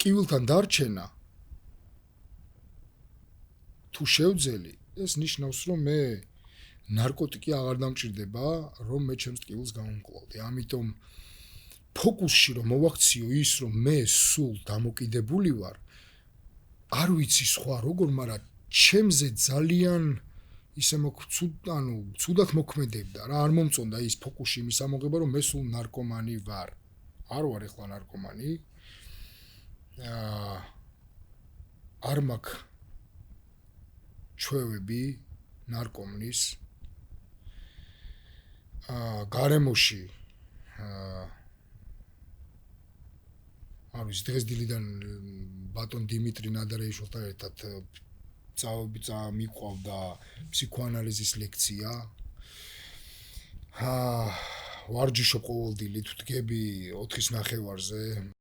ტკივილთან დარჩენა თუ შევძელი, ეს ნიშნავს, რომ მე ნარკოტიკი აღარ დამჭირდება, რომ მე ჩემს ტკივილს გავუმკლავდი. ამიტომ ფოკუსში რომ მოვაქციო ის, რომ მე სულ დამოკიდებული ვარ, არ ვიცი სხვა როგორ, მაგრამ ჩემზე ძალიან ისე ცუდად მოქმედებდა რა, არ მომწონდა ის ფოკუსში იმის ამოღება, რომ მე სულ ნარკომანი ვარ. არ ვარ ეხლა ნარკომანი. არ მაქვს ჩვევები ნარკომნის. გარემოში არ ვიცი, დღეს დილიდან ბატონ დიმიტრი ნადარეიშვილთან ერთად მიყვავდა ფსიქოანალიზის ლექცია. ვარჯიშობ ყოველდღე თუ დგები 4:30-ზე.